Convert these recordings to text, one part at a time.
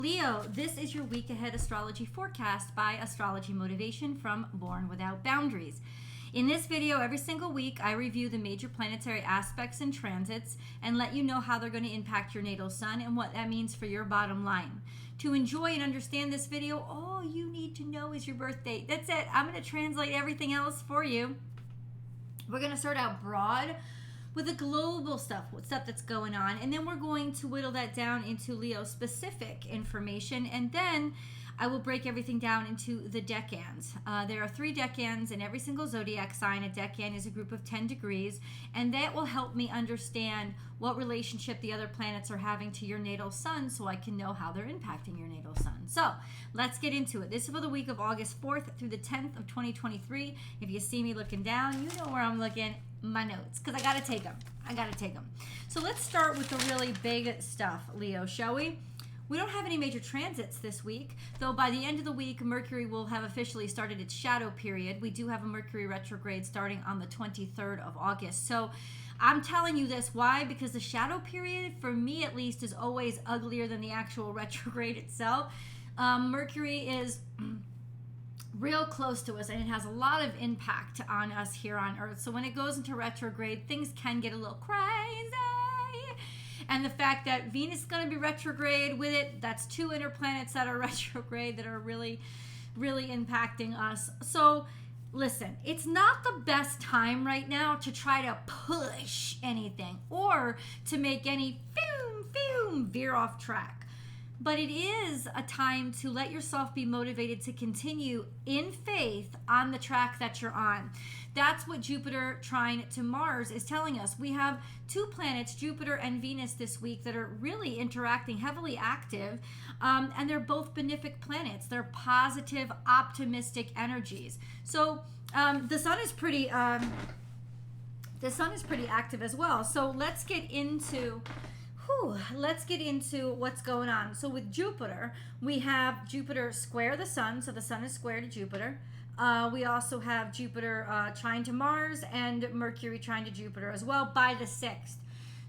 Leo, this is your week ahead astrology forecast by Astrology Motivation from Born Without Boundaries. In this video, every single week, I review the major planetary aspects and transits and let you know how they're going to impact your natal sun and what that means for your bottom line. To enjoy and understand this video, all you need to know is your birth date. That's it. I'm going to translate everything else for you. We're going to start out broad with the global stuff that's going on, and then we're going to whittle that down into Leo specific information, and then I will break everything down into the decans. There are 3 decans in every single zodiac sign. A decan is a group of 10 degrees, and that will help me understand what relationship the other planets are having to your natal sun so I can know how they're impacting your natal sun. So let's get into it. This is for the week of August 4th through the 10th of 2023. If you see me looking down, you know where I'm looking. My notes, because I gotta take them. So let's start with the really big stuff, Leo, shall we? We don't have any major transits this week, though by the end of the week, Mercury will have officially started its shadow period. We do have a Mercury retrograde starting on the 23rd of August. So I'm telling you this, why? Because the shadow period, for me at least, is always uglier than the actual retrograde itself. Mercury is real close to us, and it has a lot of impact on us here on Earth. So when it goes into retrograde, things can get a little crazy. And the fact that Venus is going to be retrograde with it, that's 2 inner planets that are retrograde that are really, really impacting us. So listen, it's not the best time right now to try to push anything or to make any veer off track. But it is a time to let yourself be motivated to continue in faith on the track that you're on. That's what Jupiter trine to Mars is telling us. We have 2 planets, Jupiter and Venus, this week that are really interacting, heavily active, and they're both benefic planets. They're positive, optimistic energies. So the sun is pretty active as well. So let's get into what's going on. So with Jupiter, we have Jupiter square the sun, so the sun is square to Jupiter. We also have Jupiter trine to Mars and Mercury trine to Jupiter as well by the 6th.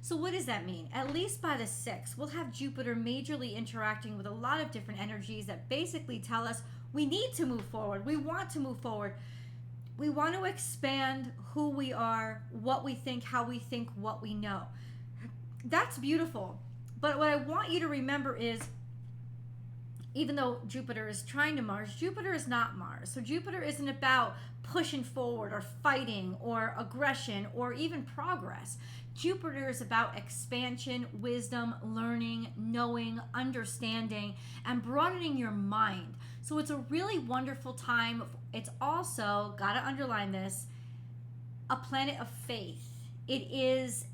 So what does that mean? At least by the 6th, we'll have Jupiter majorly interacting with a lot of different energies that basically tell us we need to move forward. We want to move forward. We want to expand who we are, what we think, how we think, what we know. That's beautiful. But what I want you to remember is, even though Jupiter is trine to Mars, Jupiter is not Mars. So Jupiter isn't about pushing forward or fighting or aggression or even progress. Jupiter is about expansion, wisdom, learning, knowing, understanding, and broadening your mind. So it's a really wonderful time. It's also, gotta underline this, a planet of faith. It is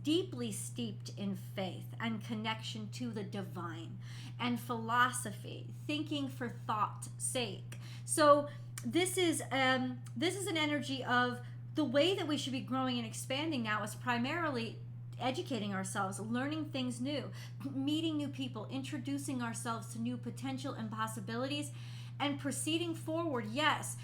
deeply steeped in faith and connection to the divine and philosophy, thinking for thought's sake. So this is an energy of the way that we should be growing and expanding now is primarily educating ourselves, learning things new, meeting new people, introducing ourselves to new potential and possibilities, and proceeding forward. Yes,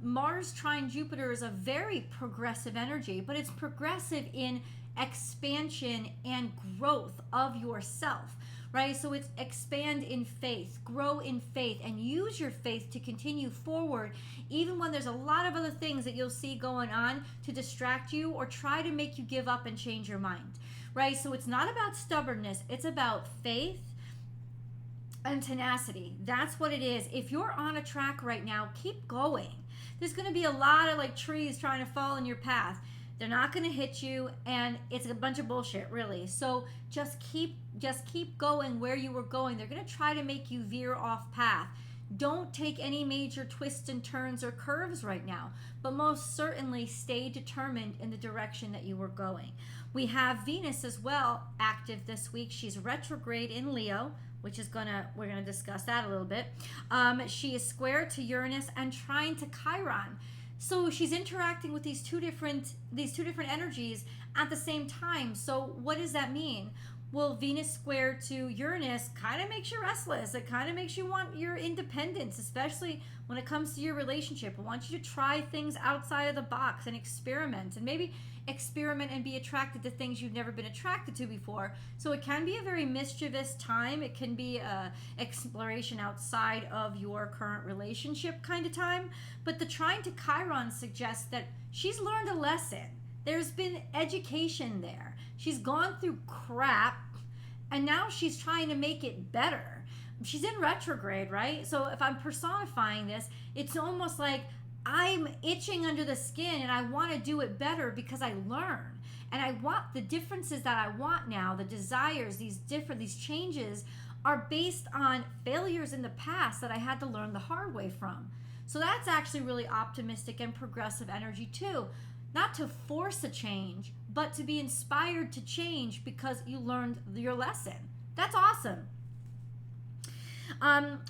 Mars trine Jupiter is a very progressive energy, but it's progressive in expansion and growth of yourself, right? So it's expand in faith, grow in faith, and use your faith to continue forward, even when there's a lot of other things that you'll see going on to distract you or try to make you give up and change your mind, right? So it's not about stubbornness, it's about faith and tenacity. That's what it is. If you're on a track right now, keep going. There's going to be a lot of trees trying to fall in your path. They're not going to hit you, and it's a bunch of bullshit, really. So just keep going where you were going. They're going to try to make you veer off path. Don't take any major twists and turns or curves right now, but most certainly stay determined in the direction that you were going. We have Venus as well active this week. She's retrograde in Leo, which is we're gonna discuss that a little bit. She is square to Uranus and trine to Chiron. So she's interacting with these two different energies at the same time. So what does that mean? Well, Venus square to Uranus kind of makes you restless. It kind of makes you want your independence, especially when it comes to your relationship. I want you to try things outside of the box and experiment, and maybe experiment and be attracted to things you've never been attracted to before. So it can be a very mischievous time. It can be a exploration outside of your current relationship kind of time. But the trine to Chiron suggests that she's learned a lesson. There's been education there. She's gone through crap, and now she's trying to make it better. She's in retrograde, right? So if I'm personifying this, it's almost like I'm itching under the skin and I want to do it better because I learn. And I want the differences that I want now, the desires, these changes are based on failures in the past that I had to learn the hard way from. So that's actually really optimistic and progressive energy too. Not to force a change, but to be inspired to change because you learned your lesson. That's awesome.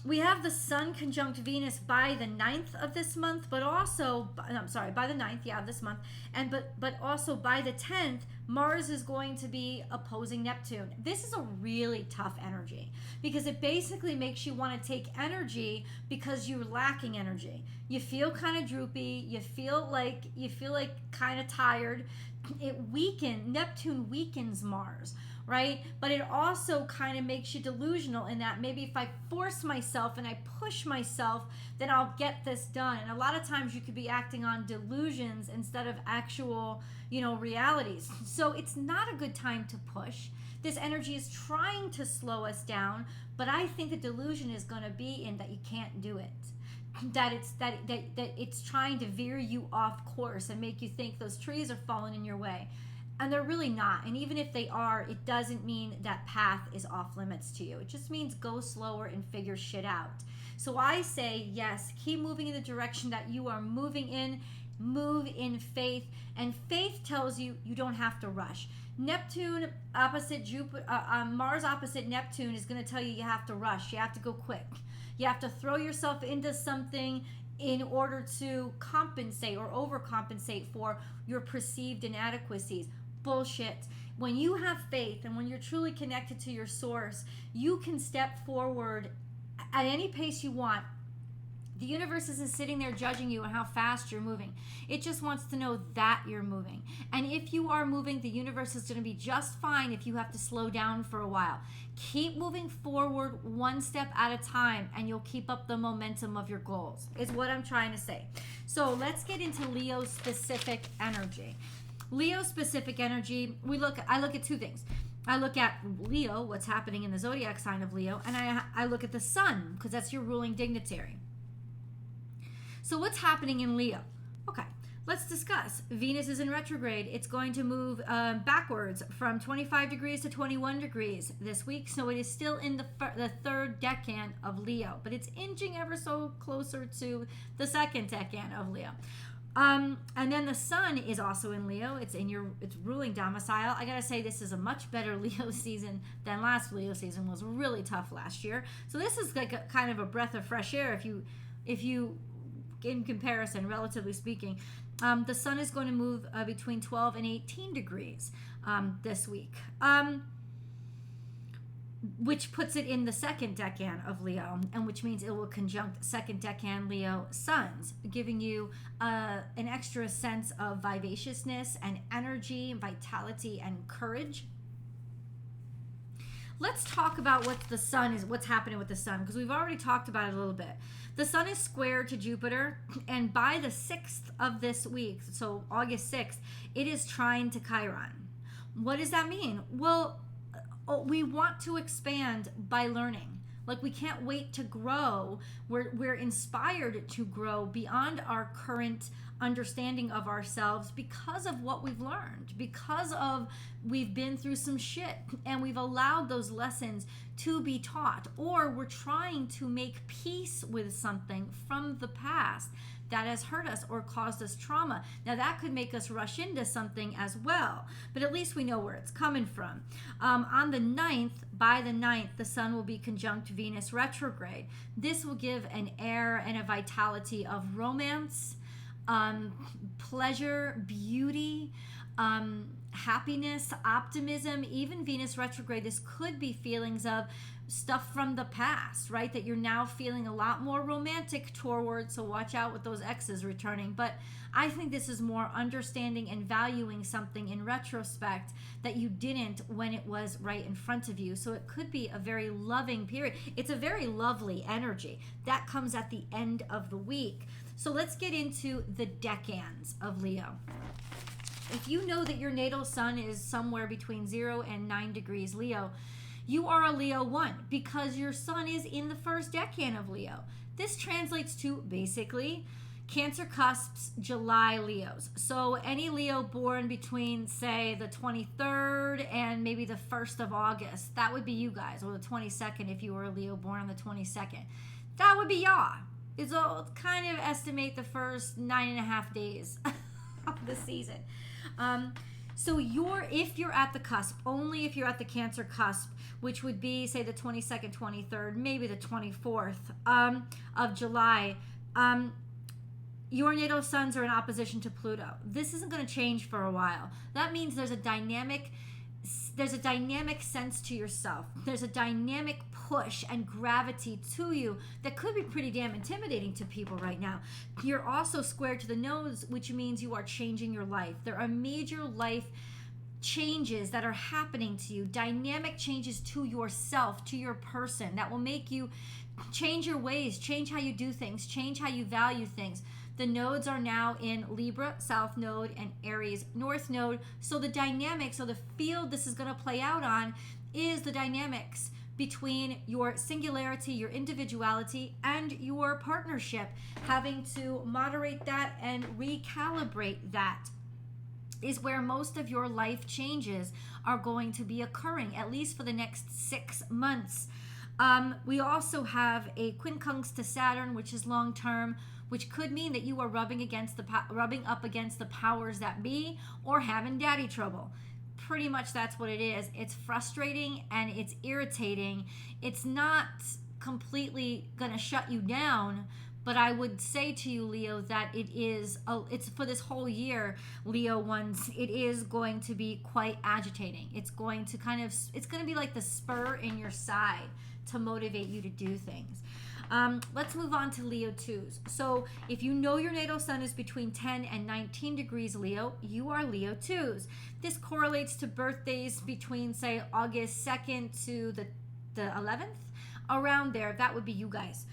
We have the Sun conjunct Venus by the 9th of this month, but also, by the 9th, this month, and but also by the 10th, Mars is going to be opposing Neptune. This is a really tough energy because it basically makes you want to take energy because you're lacking energy. You feel kind of droopy. You feel like kind of tired. Neptune weakens Mars, right? But it also kind of makes you delusional in that maybe if I force myself and I push myself, then I'll get this done. And a lot of times you could be acting on delusions instead of actual, realities. So it's not a good time to push. This energy is trying to slow us down, but I think the delusion is going to be in that you can't do it. That it's trying to veer you off course and make you think those trees are falling in your way. And they're really not. And even if they are, it doesn't mean that path is off limits to you. It just means go slower and figure shit out. So I say, yes, keep moving in the direction that you are moving in. Move in faith. And faith tells you you don't have to rush. Neptune opposite Jupiter, Mars opposite Neptune is going to tell you you have to rush. You have to go quick. You have to throw yourself into something in order to compensate or overcompensate for your perceived inadequacies. Bullshit. When you have faith and when you're truly connected to your source, you can step forward at any pace you want. The universe isn't sitting there judging you on how fast you're moving. It just wants to know that you're moving. And if you are moving, the universe is going to be just fine if you have to slow down for a while. Keep moving forward one step at a time and you'll keep up the momentum of your goals, is what I'm trying to say. So let's get into Leo specific energy. Leo specific energy, I look at two things. I look at Leo, what's happening in the zodiac sign of Leo, and I look at the sun, because that's your ruling dignitary. So what's happening in Leo? Okay, let's discuss. Venus is in retrograde. It's going to move backwards from 25 degrees to 21 degrees this week. So it is still in the third decan of Leo, but it's inching ever so closer to the second decan of Leo. And then the sun is also in Leo. It's ruling domicile. I gotta say, this is a much better Leo season than last Leo season. Was really tough last year. So this is like a kind of a breath of fresh air if you in comparison, relatively speaking. The sun is going to move between 12 and 18 degrees this week, which puts it in the second decan of Leo, and which means it will conjunct second decan Leo suns, giving you an extra sense of vivaciousness and energy and vitality and courage. Let's talk about what's happening with the sun, because we've already talked about it a little bit. The sun is square to Jupiter, and by the 6th of this week, so August 6th, it is trine to Chiron. What does that mean? Well, we want to expand by learning. Like, we can't wait to grow. We're inspired to grow beyond our current understanding of ourselves because of what we've learned, because of we've been through some shit and we've allowed those lessons to be taught, or we're trying to make peace with something from the past that has hurt us or caused us trauma. Now that could make us rush into something as well, but at least we know where it's coming from. On the 9th, by the 9th, the sun will be conjunct Venus retrograde. This will give an air and a vitality of romance, pleasure, beauty, happiness, optimism, even Venus retrograde. This could be feelings of stuff from the past, right? That you're now feeling a lot more romantic towards, so watch out with those exes returning. But I think this is more understanding and valuing something in retrospect that you didn't when it was right in front of you. So it could be a very loving period. It's a very lovely energy that comes at the end of the week. So let's get into the decans of Leo. If you know that your natal sun is somewhere between 0 and 9 degrees Leo, you are a Leo 1 because your sun is in the first decan of Leo. This translates to basically Cancer cusps, July Leos. So any Leo born between, say, the 23rd and maybe the 1st of August, that would be you guys, or the 22nd if you were a Leo born on the 22nd. That would be y'all. It's kind of estimate the first 9.5 days of the season. So if you're at the cusp, only if you're at the Cancer cusp, which would be, say, the 22nd, 23rd, maybe the 24th of July, your natal suns are in opposition to Pluto. This isn't going to change for a while. That means there's a dynamic sense to yourself. There's a dynamic push and gravity to you that could be pretty damn intimidating to people right now. You're also square to the nose, which means you are changing your life. There are major life changes that are happening to you, dynamic changes to yourself, to your person, that will make you change your ways, change how you do things, change how you value things. The nodes are now in Libra, South Node, and Aries, North Node. So the dynamics, or the field this is going to play out on, is the dynamics between your singularity, your individuality, and your partnership. Having to moderate that and recalibrate that is where most of your life changes are going to be occurring, at least for the next 6 months. We also have a quincunx to Saturn, which is long term, which could mean that you are rubbing up against the powers that be, or having daddy trouble. Pretty much that's what it is. It's frustrating and it's irritating. It's not completely gonna shut you down, but I would say to you, Leo, that it's for this whole year, Leo ones, it is going to be quite agitating. It's going to be like the spur in your side to motivate you to do things. Let's move on to Leo 2s. So if you know your natal sun is between 10 and 19 degrees Leo, you are Leo 2s. This correlates to birthdays between, say, August 2nd to the 11th. Around there, that would be you guys.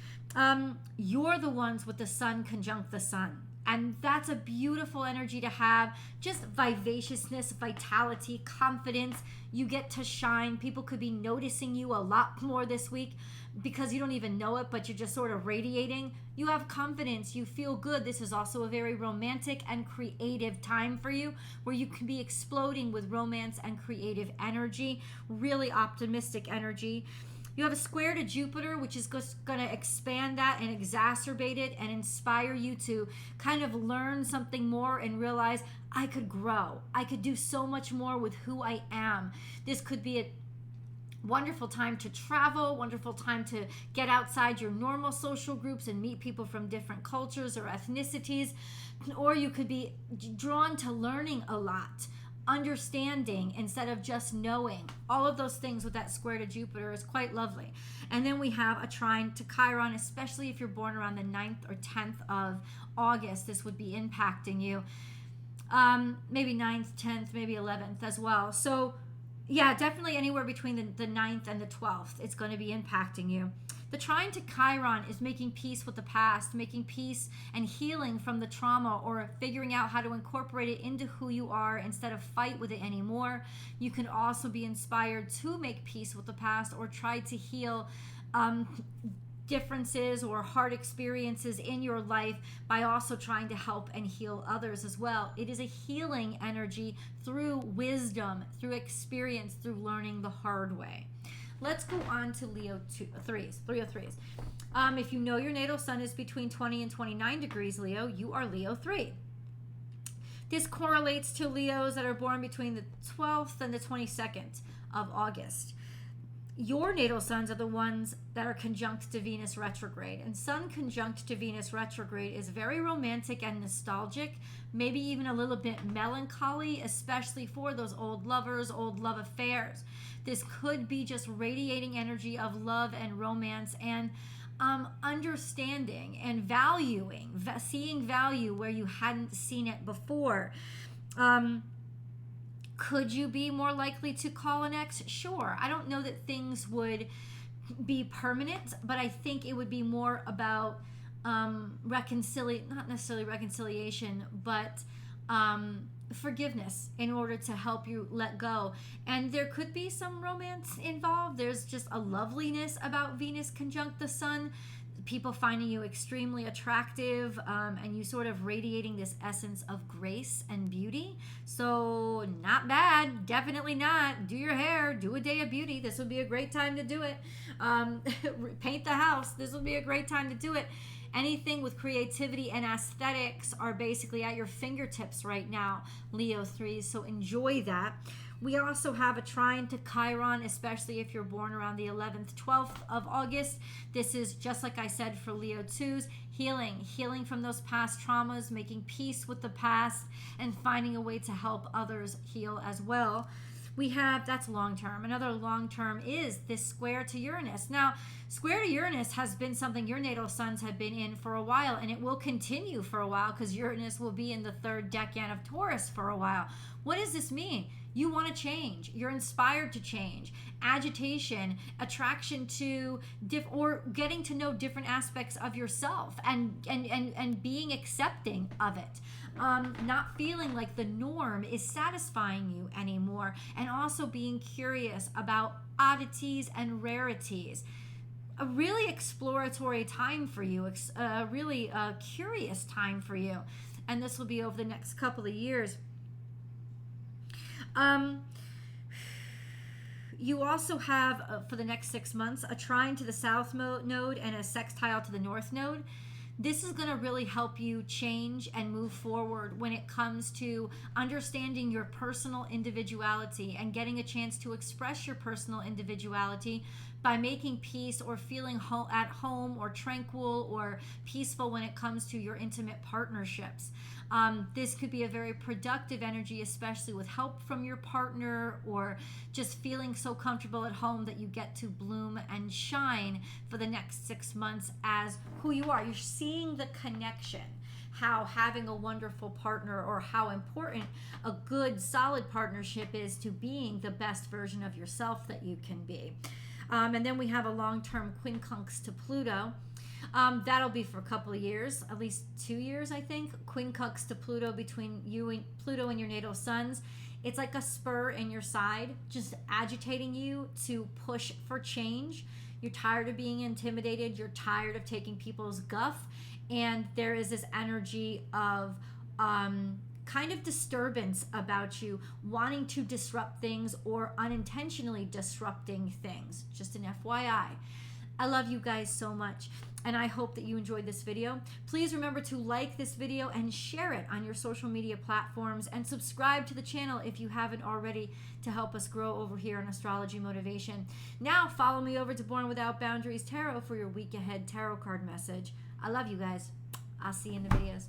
You're the ones with the sun conjunct the sun. And that's a beautiful energy to have. Just vivaciousness, vitality, confidence. You get to shine. People could be noticing you a lot more this week because you don't even know it, but you're just sort of radiating. You have confidence. You feel good. This is also a very romantic and creative time for you, where you can be exploding with romance and creative energy, really optimistic energy. You have a square to Jupiter, which is just going to expand that and exacerbate it and inspire you to kind of learn something more and realize, I could grow. I could do so much more with who I am. This could be a wonderful time to travel, wonderful time to get outside your normal social groups and meet people from different cultures or ethnicities. Or you could be drawn to learning a lot, understanding instead of just knowing. All of those things with that square to Jupiter is quite lovely. And then we have a trine to Chiron, especially if you're born around the 9th or 10th of August. This would be impacting you. Maybe 9th, 10th, maybe 11th as well. So yeah, definitely anywhere between the 9th and the 12th, it's going to be impacting you. The trine to Chiron is making peace with the past, making peace and healing from the trauma, or figuring out how to incorporate it into who you are instead of fight with it anymore. You can also be inspired to make peace with the past or try to heal differences or hard experiences in your life by also trying to help and heal others as well. It is a healing energy through wisdom, through experience, through learning the hard way. Let's go on to Leo 3s. If you know your natal sun is between 20 and 29 degrees Leo, you are Leo 3. This correlates to Leos that are born between the 12th and the 22nd of August. your natal suns are the ones that are conjunct to Venus retrograde. And Sun conjunct to Venus retrograde is very romantic and nostalgic, maybe even a little bit melancholy, especially for those old lovers, old love affairs. This could be just radiating energy of love and romance and understanding and valuing, seeing value where you hadn't seen it before. Could you be more likely to call an ex? Sure. I don't know that things would be permanent, but I think it would be more about not necessarily reconciliation, but forgiveness in order to help you let go. And there could be some romance involved. There's just a loveliness about Venus conjunct the Sun, people finding you extremely attractive, and you sort of radiating this essence of grace and beauty. So not bad, definitely not. Do your hair, do a day of beauty. This would be a great time to do it. Paint the house. This would be a great time to do it. Anything with creativity and aesthetics are basically at your fingertips right now, Leo 3s, so enjoy that. We also have a trine to Chiron, especially if you're born around the 11th, 12th of August. This is, just like I said, for Leo 2s, healing from those past traumas, making peace with the past, and finding a way to help others heal as well. We have, that's long term. Another long term is this square to Uranus. Now, square to Uranus has been something your natal suns have been in for a while, and it will continue for a while because Uranus will be in the third decan of Taurus for a while. What does this mean? You want to change. You're inspired to change. Agitation, attraction to or getting to know different aspects of yourself and being accepting of it. Not feeling like the norm is satisfying you anymore, and also being curious about oddities and rarities. A really exploratory time for you, a really curious time for you, and this will be over the next couple of years. You also have, for the next 6 months, a trine to the south node and a sextile to the north node. This is going to really help you change and move forward when it comes to understanding your personal individuality and getting a chance to express your personal individuality by making peace or feeling at home or tranquil or peaceful when it comes to your intimate partnerships. This could be a very productive energy, especially with help from your partner, or just feeling so comfortable at home that you get to bloom and shine for the next 6 months as who you are. You're seeing the connection, how having a wonderful partner, or how important a good, solid partnership is to being the best version of yourself that you can be. And then we have a long-term quincunx to Pluto. That'll be for a couple of years, at least 2 years, I think. Quincunx to Pluto between you and Pluto and your natal suns. It's like a spur in your side, just agitating you to push for change. You're tired of being intimidated. You're tired of taking people's guff. And there is this energy of kind of disturbance about you, wanting to disrupt things or unintentionally disrupting things. Just an FYI. I love you guys so much, and I hope that you enjoyed this video. Please remember to like this video and share it on your social media platforms, and subscribe to the channel if you haven't already to help us grow over here on Astrology Motivation. Now follow me over to Born Without Boundaries Tarot for your week ahead tarot card message. I love you guys. I'll see you in the videos.